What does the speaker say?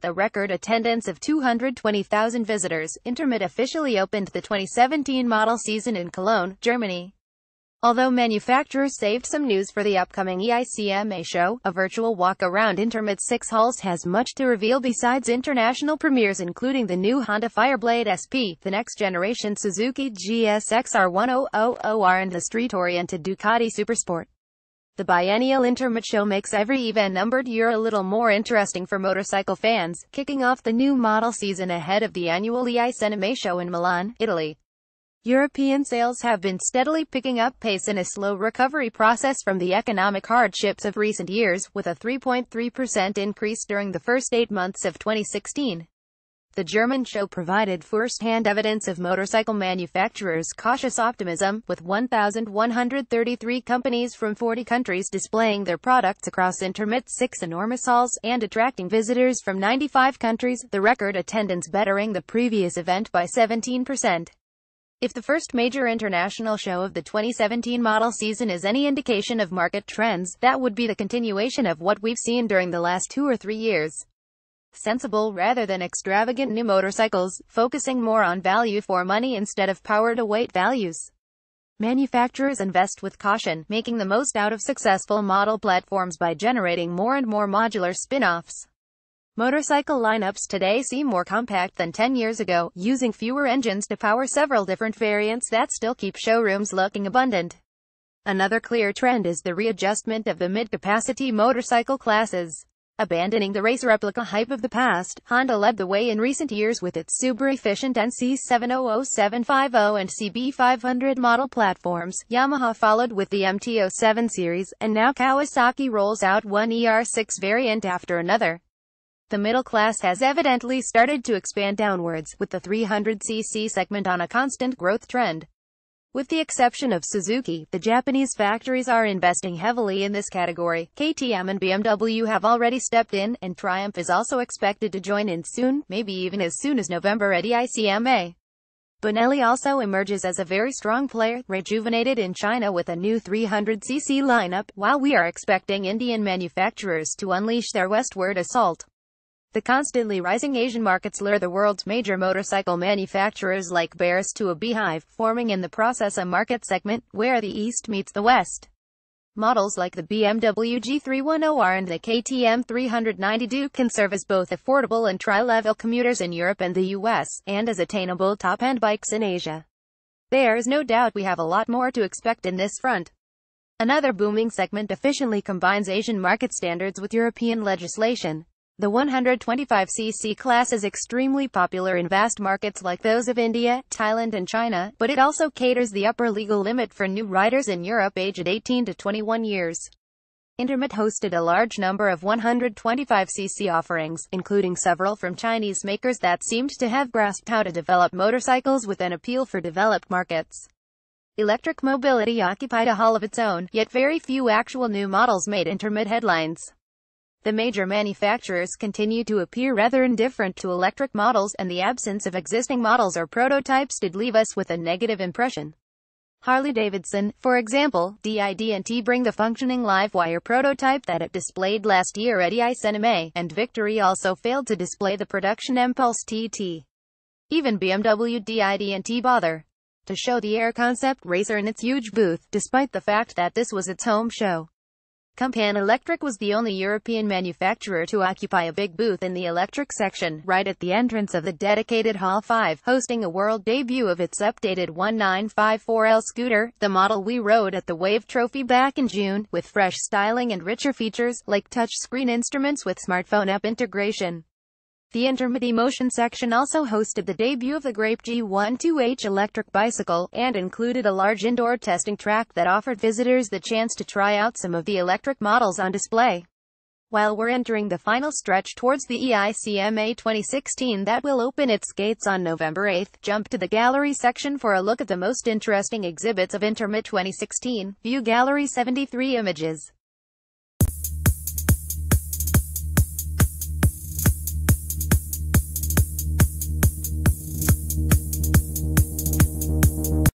with a record attendance of 220,000 visitors, Intermot officially opened the 2017 model season in Cologne, Germany. Although manufacturers saved some news for the upcoming EICMA show, a virtual walk-around Intermot's 6 halls has much to reveal besides international premieres including the new Honda Fireblade SP, the next-generation Suzuki GSX-R 1000R and the street-oriented Ducati Supersport. The biennial Intermot show makes every event-numbered year a little more interesting for motorcycle fans, kicking off the new model season ahead of the annual EICMA show in Milan, Italy. European sales have been steadily picking up pace in a slow recovery process from the economic hardships of recent years, with a 3.3% increase during the first 8 months of 2016. The German show provided first-hand evidence of motorcycle manufacturers' cautious optimism, with 1,133 companies from 40 countries displaying their products across Intermot's 6 enormous halls, and attracting visitors from 95 countries, the record attendance bettering the previous event by 17%. If the first major international show of the 2017 model season is any indication of market trends, that would be the continuation of what we've seen during the last 2 or 3 years. Sensible rather than extravagant new motorcycles, focusing more on value for money instead of power-to-weight values. Manufacturers invest with caution, making the most out of successful model platforms by generating more and more modular spin-offs. Motorcycle lineups today seem more compact than 10 years ago, using fewer engines to power several different variants that still keep showrooms looking abundant. Another clear trend is the readjustment of the mid-capacity motorcycle classes. Abandoning the race replica hype of the past, Honda led the way in recent years with its super-efficient NC700-750 and CB500 model platforms. Yamaha followed with the MT-07 series, and now Kawasaki rolls out one ER6 variant after another. The middle class has evidently started to expand downwards, with the 300cc segment on a constant growth trend. With the exception of Suzuki, the Japanese factories are investing heavily in this category. KTM and BMW have already stepped in, and Triumph is also expected to join in soon, maybe even as soon as November at EICMA. Benelli also emerges as a very strong player, rejuvenated in China with a new 300cc lineup, while we are expecting Indian manufacturers to unleash their westward assault. The constantly rising Asian markets lure the world's major motorcycle manufacturers like bears to a beehive, forming in the process a market segment where the East meets the West. Models like the BMW G310R and the KTM 390 can serve as both affordable and tri-level commuters in Europe and the US, and as attainable top-end bikes in Asia. There is no doubt we have a lot more to expect in this front. Another booming segment efficiently combines Asian market standards with European legislation. The 125cc class is extremely popular in vast markets like those of India, Thailand and China, but it also caters the upper legal limit for new riders in Europe aged 18 to 21 years. Intermot hosted a large number of 125cc offerings, including several from Chinese makers that seemed to have grasped how to develop motorcycles with an appeal for developed markets. Electric mobility occupied a hall of its own, yet very few actual new models made Intermot headlines. The major manufacturers continue to appear rather indifferent to electric models, and the absence of existing models or prototypes did leave us with a negative impression. Harley-Davidson, for example, did&T bring the functioning live-wire prototype that it displayed last year at EICMA, and Victory also failed to display the production Impulse TT. Even BMW did&T bother to show the Air concept racer in its huge booth, despite the fact that this was its home show. Kumpan Electric was the only European manufacturer to occupy a big booth in the electric section, right at the entrance of the dedicated Hall 5, hosting a world debut of its updated 1954L scooter, the model we rode at the Wave Trophy back in June, with fresh styling and richer features, like touchscreen instruments with smartphone app integration. The Intermot Emotion section also hosted the debut of the Grape G12H electric bicycle, and included a large indoor testing track that offered visitors the chance to try out some of the electric models on display. While we're entering the final stretch towards the EICMA 2016 that will open its gates on November 8, jump to the gallery section for a look at the most interesting exhibits of Intermot 2016. View Gallery 73 images.